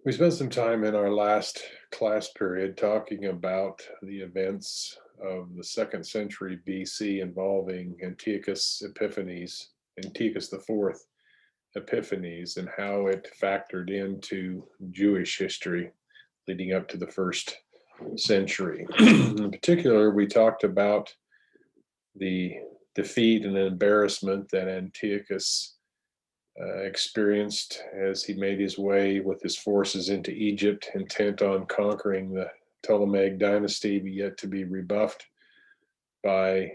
We spent some time in our last class period talking about the events of the second century BC involving Antiochus IV Epiphanes, and how it factored into Jewish history leading up to the first century. In particular, we talked about the defeat and embarrassment that Antiochus experienced as he made his way with his forces into Egypt, intent on conquering the Ptolemaic dynasty, but yet to be rebuffed by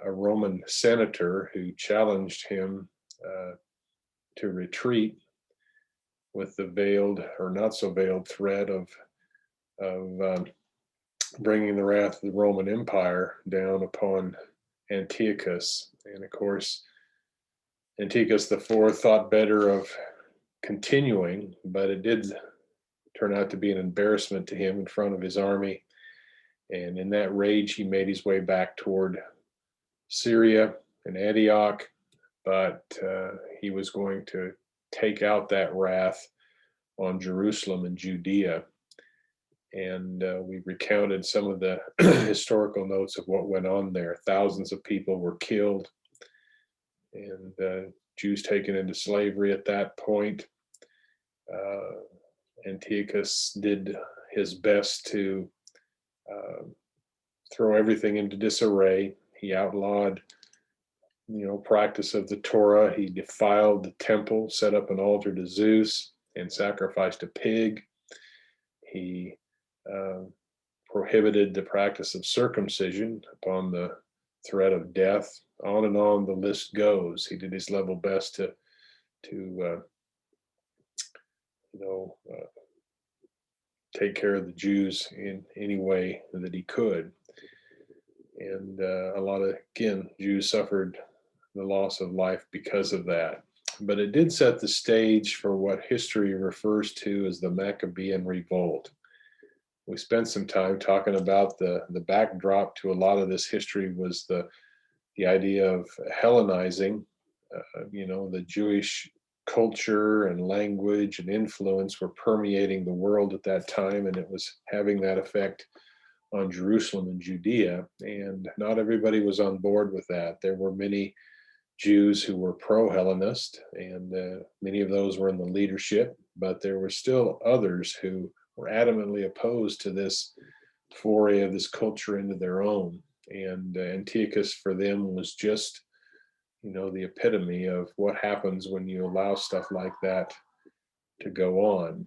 a Roman senator who challenged him to retreat with the veiled or not so veiled threat of bringing the wrath of the Roman Empire down upon Antiochus. And of course, Antiochus IV thought better of continuing, but it did turn out to be an embarrassment to him in front of his army. And in that rage, he made his way back toward Syria and Antioch, but he was going to take out that wrath on Jerusalem and Judea. And we recounted some of the historical notes of what went on there. Thousands of people were killed, and Jews taken into slavery at that point. Antiochus did his best to throw everything into disarray. He outlawed, practice of the Torah. He defiled the temple, set up an altar to Zeus, and sacrificed a pig. He prohibited the practice of circumcision upon the threat of death. On and on the list goes. He did his level best to take care of the Jews in any way that he could. And a lot of, again, Jews suffered the loss of life because of that. But it did set the stage for what history refers to as the Maccabean Revolt. We spent some time talking about the backdrop to a lot of this history was the idea of Hellenizing. The Jewish culture and language and influence were permeating the world at that time, and it was having that effect on Jerusalem and Judea. And not everybody was on board with that. There were many Jews who were pro-Hellenist, and many of those were in the leadership, but there were still others who were adamantly opposed to this foray of this culture into their own. And Antiochus for them was just, the epitome of what happens when you allow stuff like that to go on.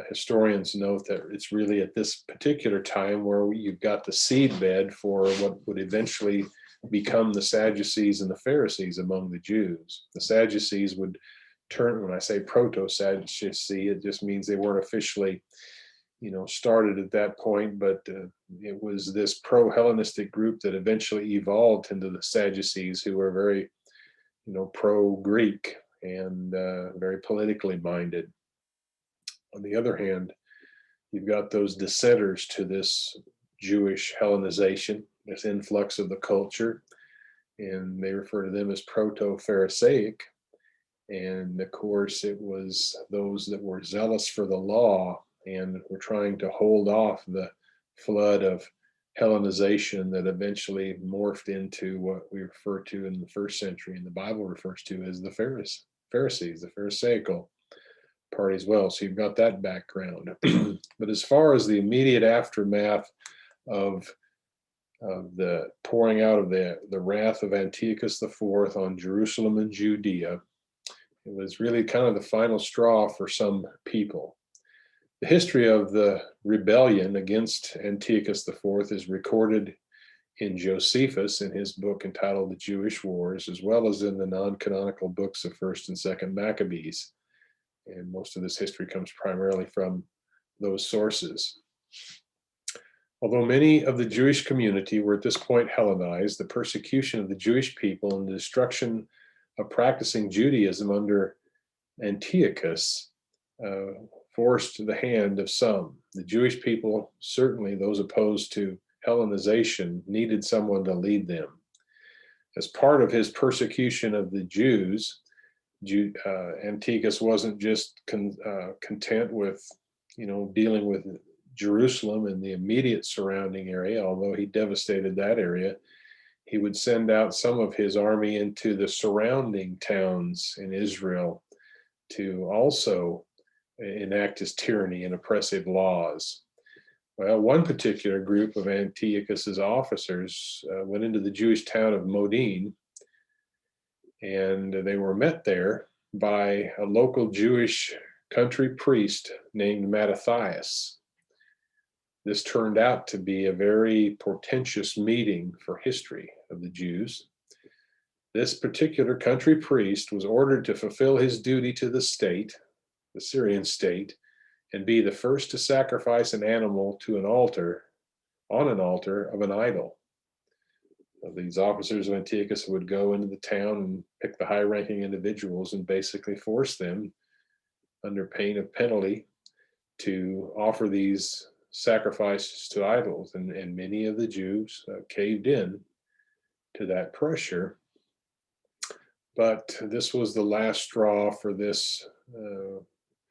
Historians note that it's really at this particular time where you've got the seedbed for what would eventually become the Sadducees and the Pharisees among the Jews. The Sadducees would turn, when I say proto-Sadducee, it just means they weren't officially started at that point, but it was this pro-Hellenistic group that eventually evolved into the Sadducees, who were very, pro-Greek and very politically minded. On the other hand, you've got those dissenters to this Jewish Hellenization, this influx of the culture, and they refer to them as proto-Pharisaic. And of course, it was those that were zealous for the law and were trying to hold off the flood of Hellenization that eventually morphed into what we refer to in the first century and the Bible refers to as the Pharisees, the Pharisaical party as well. So you've got that background. But as far as the immediate aftermath of the pouring out of the wrath of Antiochus IV on Jerusalem and Judea, it was really kind of the final straw for some people. The history of the rebellion against Antiochus IV is recorded in Josephus in his book entitled The Jewish Wars, as well as in the non-canonical books of 1st and 2nd Maccabees. And most of this history comes primarily from those sources. Although many of the Jewish community were at this point Hellenized, the persecution of the Jewish people and the destruction of practicing Judaism under Antiochus forced the hand of some. The Jewish people, certainly those opposed to Hellenization, needed someone to lead them. As part of his persecution of the Jews, Antiochus wasn't just content with dealing with Jerusalem and the immediate surrounding area, although he devastated that area, he would send out some of his army into the surrounding towns in Israel to also enact his tyranny and oppressive laws. Well, one particular group of Antiochus's officers went into the Jewish town of Modin, and they were met there by a local Jewish country priest named Mattathias. This turned out to be a very portentous meeting for history of the Jews. This particular country priest was ordered to fulfill his duty to the state, the Syrian state, and be the first to sacrifice an animal to an altar, on an altar of an idol. These officers of Antiochus would go into the town and pick the high-ranking individuals and basically force them, under pain of penalty, to offer these sacrifices to idols. And many of the Jews caved in to that pressure. But this was the last straw for this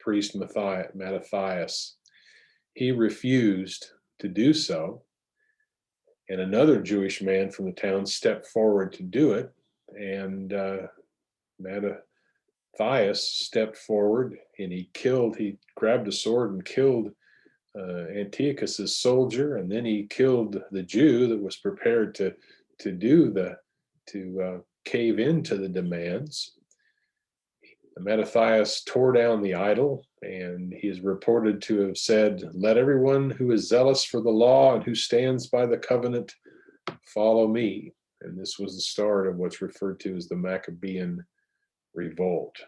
priest Mattathias. He refused to do so, and another Jewish man from the town stepped forward to do it, and Mattathias stepped forward and he grabbed a sword and killed Antiochus's soldier, and then he killed the Jew that was prepared to cave into the demands. Mattathias tore down the idol, and he is reported to have said, "Let everyone who is zealous for the law and who stands by the covenant follow me." And this was the start of what's referred to as the Maccabean revolt.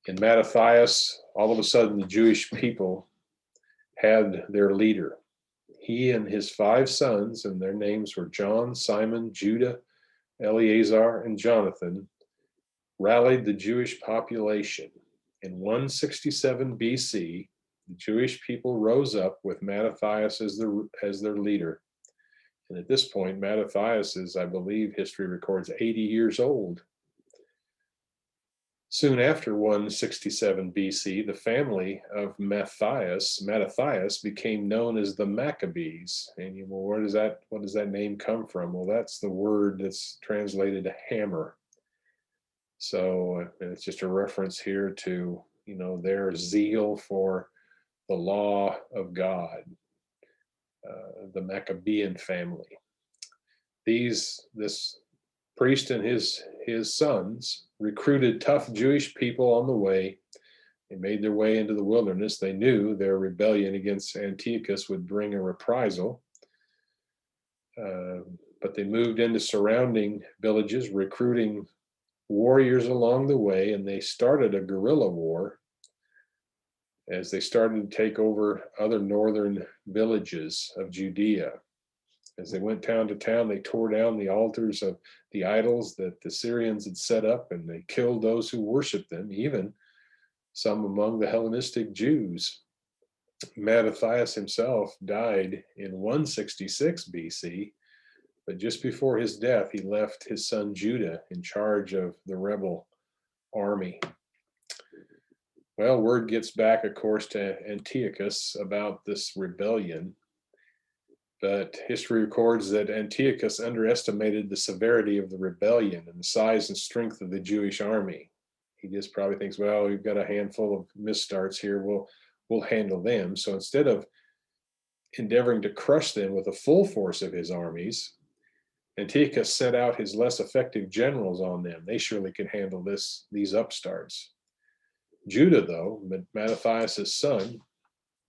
In Mattathias, all of a sudden, the Jewish people had their leader. He and his 5 sons, and their names were John, Simon, Judah, Eleazar, and Jonathan, rallied the Jewish population. In 167 BC, the Jewish people rose up with Mattathias as their leader. And at this point, Mattathias is, I believe, history records, 80 years old. Soon after 167 BC, the family of Mattathias became known as the Maccabees. And what does that name come from? Well, that's the word that's translated to hammer. So it's just a reference here to, their zeal for the law of God, the Maccabean family. This priest and his sons recruited tough Jewish people on the way. They made their way into the wilderness. They knew their rebellion against Antiochus would bring a reprisal. But they moved into surrounding villages, recruiting warriors along the way, and they started a guerrilla war as they started to take over other northern villages of Judea. As they went town to town, they tore down the altars of the idols that the Syrians had set up, and they killed those who worshiped them, even some among the Hellenistic Jews. Mattathias himself died in 166 BC, but just before his death, he left his son Judah in charge of the rebel army. Well, word gets back, of course, to Antiochus about this rebellion, but history records that Antiochus underestimated the severity of the rebellion and the size and strength of the Jewish army. He just probably thinks, well, we've got a handful of misstarts here, we'll handle them. So instead of endeavoring to crush them with the full force of his armies, Antiochus sent out his less effective generals on them. They surely can handle these upstarts. Judah, though, Mattathias' son,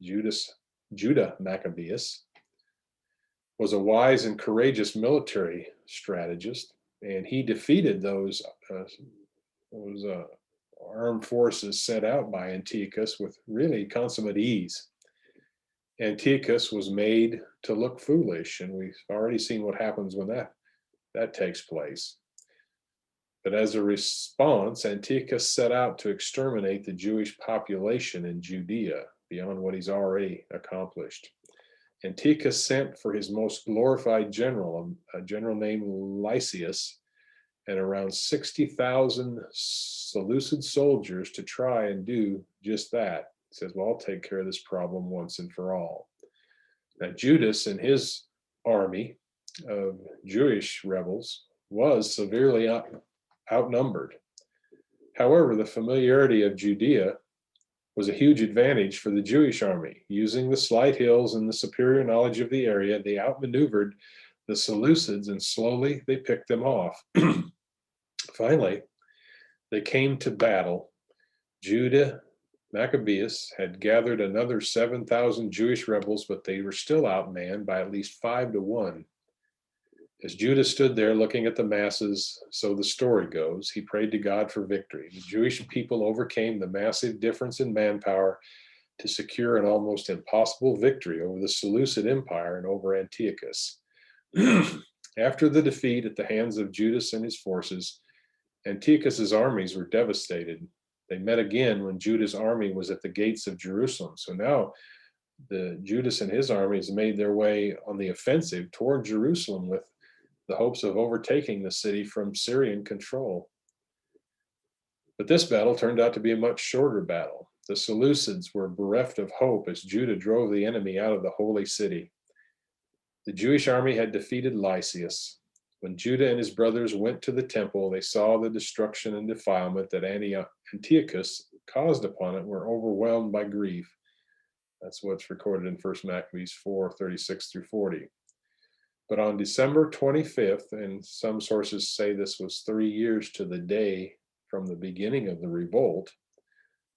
Judah Maccabeus, was a wise and courageous military strategist, and he defeated those armed forces sent out by Antiochus with really consummate ease. Antiochus was made to look foolish, and we've already seen what happens when that takes place. But as a response, Antiochus set out to exterminate the Jewish population in Judea beyond what he's already accomplished. Antiochus sent for his most glorified general, a general named Lysias, and around 60,000 Seleucid soldiers to try and do just that, He says, well, I'll take care of this problem once and for all. Now, Judas and his army of Jewish rebels was severely outnumbered. However, the familiarity of Judea was a huge advantage for the Jewish army. Using the slight hills and the superior knowledge of the area, they outmaneuvered the Seleucids, and slowly they picked them off. Finally, they came to battle. Judah Maccabeus had gathered another 7,000 Jewish rebels, but they were still outmanned by at least 5-1. As Judah stood there looking at the masses, so the story goes, he prayed to God for victory. The Jewish people overcame the massive difference in manpower to secure an almost impossible victory over the Seleucid Empire and over Antiochus. After the defeat at the hands of Judas and his forces, Antiochus's armies were devastated. They met again when Judah's army was at the gates of Jerusalem. So now the Judas and his armies made their way on the offensive toward Jerusalem with the hopes of overtaking the city from Syrian control. But this battle turned out to be a much shorter battle. The Seleucids were bereft of hope as Judah drove the enemy out of the holy city. The Jewish army had defeated Lysias. When Judah and his brothers went to the temple, they saw the destruction and defilement that Antiochus caused upon it, were overwhelmed by grief. That's what's recorded in 1 Maccabees 4:36-40. But on December 25th, and some sources say this was 3 years to the day from the beginning of the revolt,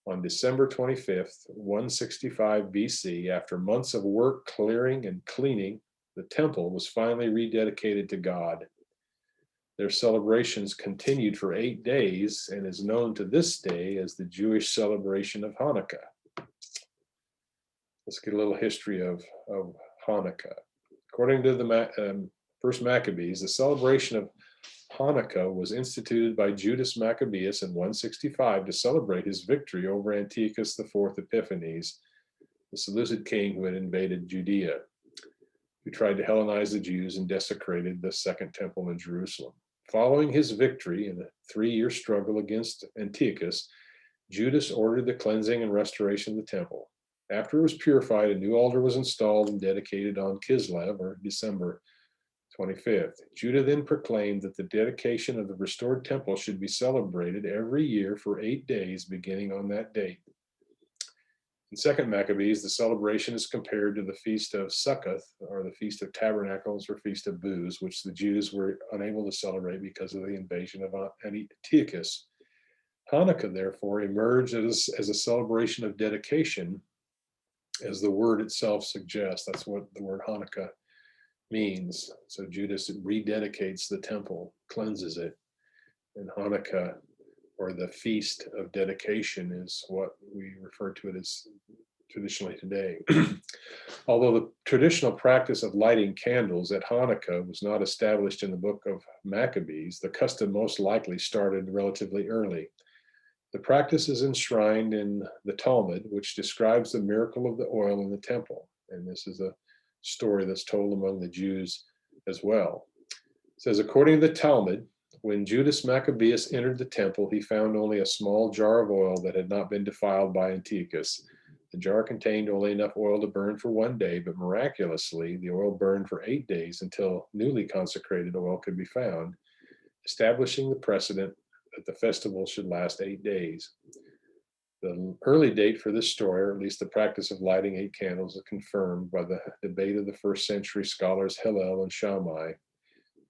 on December 25th, 165 BC, after months of work clearing and cleaning, the temple was finally rededicated to God. Their celebrations continued for 8 days and is known to this day as the Jewish celebration of Hanukkah. Let's get a little history of Hanukkah. According to the First Maccabees, the celebration of Hanukkah was instituted by Judas Maccabeus in 165 to celebrate his victory over Antiochus IV Epiphanes, the Seleucid king who had invaded Judea, who tried to Hellenize the Jews and desecrated the Second Temple in Jerusalem. Following his victory in a 3-year struggle against Antiochus, Judas ordered the cleansing and restoration of the temple. After it was purified, a new altar was installed and dedicated on Kislev, or December 25th. Judah then proclaimed that the dedication of the restored temple should be celebrated every year for 8 days, beginning on that date. In 2 Maccabees, the celebration is compared to the Feast of Succoth, or the Feast of Tabernacles, or Feast of Booths, which the Jews were unable to celebrate because of the invasion of Antiochus. Hanukkah, therefore, emerged as a celebration of dedication, as the word itself suggests. That's what the word Hanukkah means. So Judas rededicates the temple, cleanses it, and Hanukkah, or the Feast of Dedication, is what we refer to it as traditionally today. Although the traditional practice of lighting candles at Hanukkah was not established in the book of Maccabees, the custom most likely started relatively early. The practice is enshrined in the Talmud, which describes the miracle of the oil in the temple. And this is a story that's told among the Jews as well. It says, according to the Talmud, when Judas Maccabeus entered the temple, he found only a small jar of oil that had not been defiled by Antiochus. The jar contained only enough oil to burn for 1 day, but miraculously, the oil burned for 8 days until newly consecrated oil could be found, establishing the precedent that the festival should last 8 days. The early date for this story, or at least the practice of lighting 8 candles, is confirmed by the debate of the first century scholars Hillel and Shammai.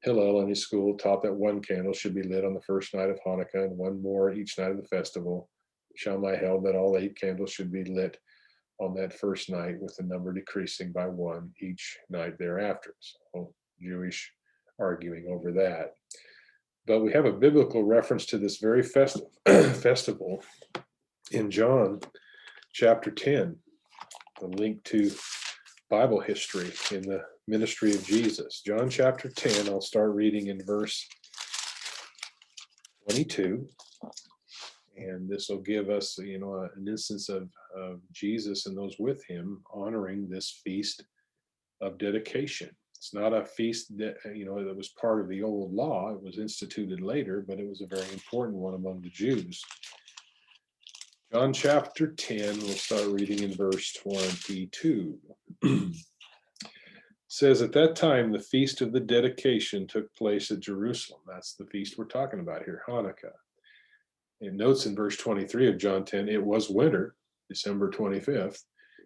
Hillel and his school taught that 1 candle should be lit on the first night of Hanukkah and 1 more each night of the festival. Shammai held that all 8 candles should be lit on that first night, with the number decreasing by 1 each night thereafter. So Jewish arguing over that. But we have a biblical reference to this very festival in John chapter 10, the link to Bible history in the ministry of Jesus. John chapter 10, I'll start reading in verse 22. And this will give us, an instance of Jesus and those with him honoring this feast of dedication. It's not a feast that, that was part of the old law. It was instituted later, but it was a very important one among the Jews. John chapter 10, we'll start reading in verse 22. Says, at that time, the feast of the dedication took place at Jerusalem. That's the feast we're talking about here, Hanukkah. It notes in verse 23 of John 10, it was winter, December 25th.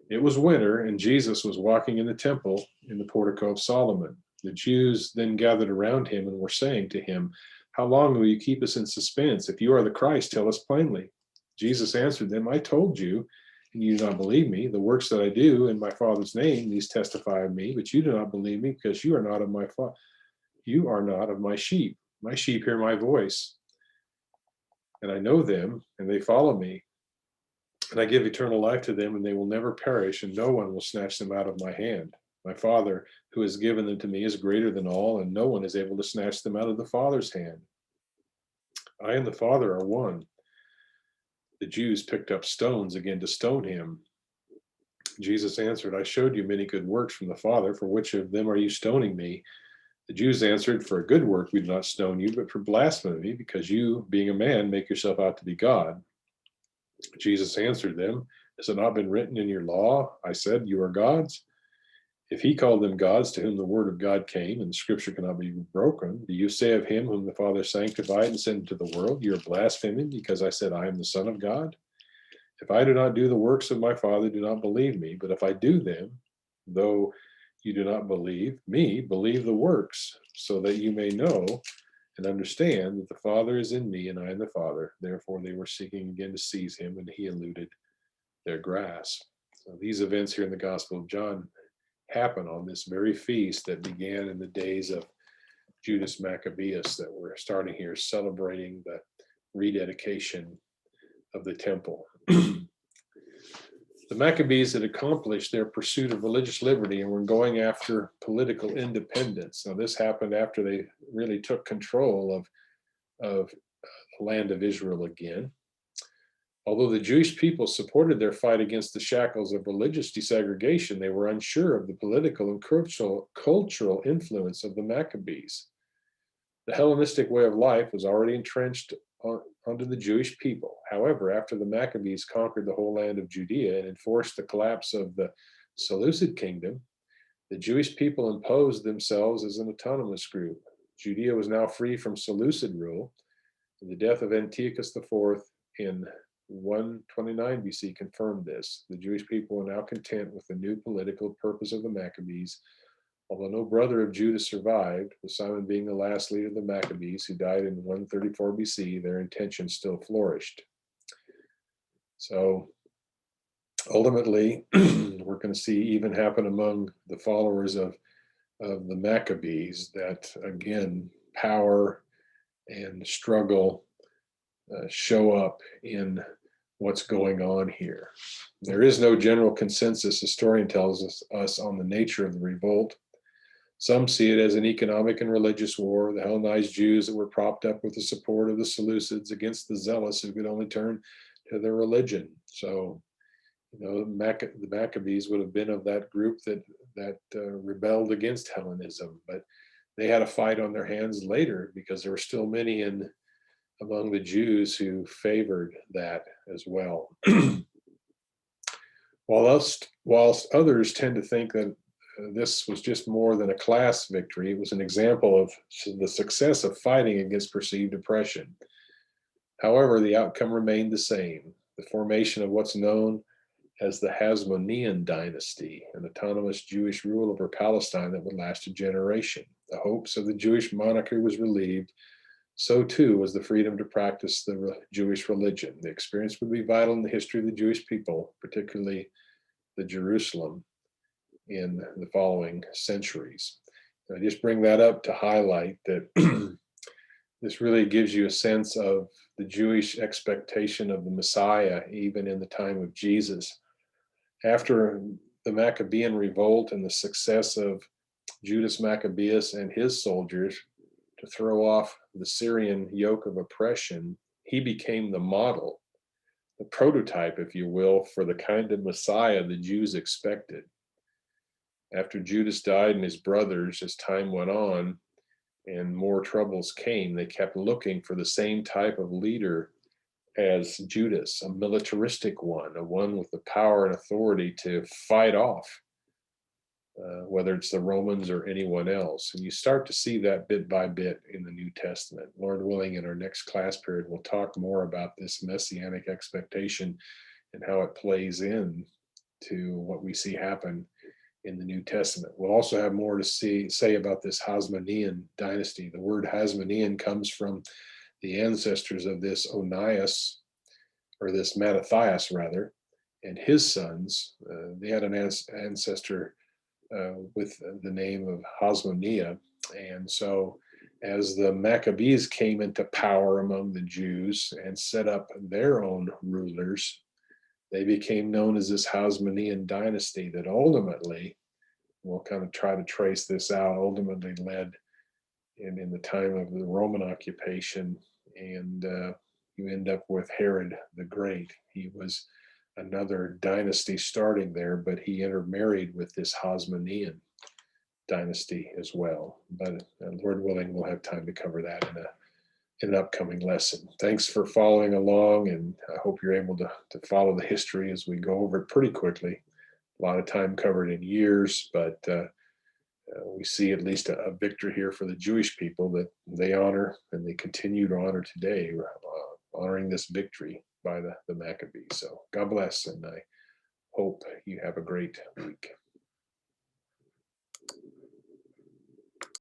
It was winter, and Jesus was walking in the temple in the portico of Solomon. The Jews then gathered around him and were saying to him, how long will you keep us in suspense? If you are the Christ, tell us plainly. Jesus answered them, I told you, and you do not believe me. The works that I do in my Father's name, these testify of me, but you do not believe me because you are not of my you are not of my sheep. My sheep hear my voice, and I know them, and they follow me. And I give eternal life to them, and they will never perish, and no one will snatch them out of my hand. My Father, who has given them to me, is greater than all, and no one is able to snatch them out of the Father's hand. I and the Father are one. The Jews picked up stones again to stone him. Jesus answered, I showed you many good works from the Father. For which of them are you stoning me? The Jews answered, for a good work we do not stone you, but for blasphemy, because you, being a man, make yourself out to be God. Jesus answered them, has it not been written in your law? I said, you are gods? If he called them gods to whom the word of God came, and the scripture cannot be broken, do you say of him whom the Father sanctified and sent into the world, you are blaspheming because I said I am the Son of God? If I do not do the works of my Father, do not believe me. But if I do them, though you do not believe me, believe the works, so that you may know and understand that the Father is in me and I in the Father. Therefore they were seeking again to seize him, and he eluded their grasp. So these events here in the Gospel of John happen on this very feast that began in the days of Judas Maccabeus that we're starting here, celebrating the rededication of the temple. The Maccabees had accomplished their pursuit of religious liberty and were going after political independence. Now, this happened after they really took control of the land of Israel again. Although the Jewish people supported their fight against the shackles of religious desegregation, they were unsure of the political and cultural influence of the Maccabees. The Hellenistic way of life was already entrenched under the Jewish people. However, after the Maccabees conquered the whole land of Judea and enforced the collapse of the Seleucid kingdom, the Jewish people imposed themselves as an autonomous group. Judea was now free from Seleucid rule. The death of Antiochus IV in 129 BC confirmed this. The Jewish people were now content with the new political purpose of the Maccabees. Although no brother of Judah survived, with Simon being the last leader of the Maccabees, who died in 134 BC, their intentions still flourished. So ultimately, we're going to see even happen among the followers of the Maccabees that, again, power and struggle show up in what's going on here. There is no general consensus, historian tells us on the nature of the revolt. Some see it as an economic and religious war, the Hellenized Jews that were propped up with the support of the Seleucids against the zealous who could only turn to their religion. So, the Maccabees would have been of that group that rebelled against Hellenism, but they had a fight on their hands later because there were still many among the Jews who favored that as well. Whilst others tend to think that this was just more than a class victory, it was an example of the success of fighting against perceived oppression. However, the outcome remained the same: the formation of what's known as the Hasmonean dynasty, an autonomous Jewish rule over Palestine that would last a generation. The hopes of the Jewish monarchy was relieved. So too was the freedom to practice the Jewish religion. The experience would be vital in the history of the Jewish people, particularly the Jerusalem, in the following centuries. I just bring that up to highlight that this really gives you a sense of the Jewish expectation of the Messiah, even in the time of Jesus. After the Maccabean revolt and the success of Judas Maccabeus and his soldiers to throw off the Syrian yoke of oppression, he became the model, the prototype, if you will, for the kind of Messiah the Jews expected. After Judas died and his brothers, as time went on and more troubles came, they kept looking for the same type of leader as Judas, a militaristic one, a one with the power and authority to fight off, whether it's the Romans or anyone else. And you start to see that bit by bit in the New Testament. Lord willing, in our next class period, we'll talk more about this messianic expectation and how it plays in to what we see happen in the New Testament. We'll also have more to say about this Hasmonean dynasty. The word Hasmonean comes from the ancestors of this Onias, or this Mattathias rather, and his sons. They had an ancestor with the name of Hasmonea. And so as the Maccabees came into power among the Jews and set up their own rulers, they became known as this Hasmonean dynasty that ultimately, we'll kind of try to trace this out, ultimately led in the time of the Roman occupation. And you end up with Herod the Great. He was another dynasty starting there, but he intermarried with this Hasmonean dynasty as well. But Lord willing, we'll have time to cover that in an upcoming lesson. Thanks for following along, and I hope you're able to follow the history as we go over it pretty quickly. A lot of time covered in years, but we see at least a victory here for the Jewish people that they honor and they continue to honor today, honoring this victory by the Maccabees. So God bless, and I hope you have a great week.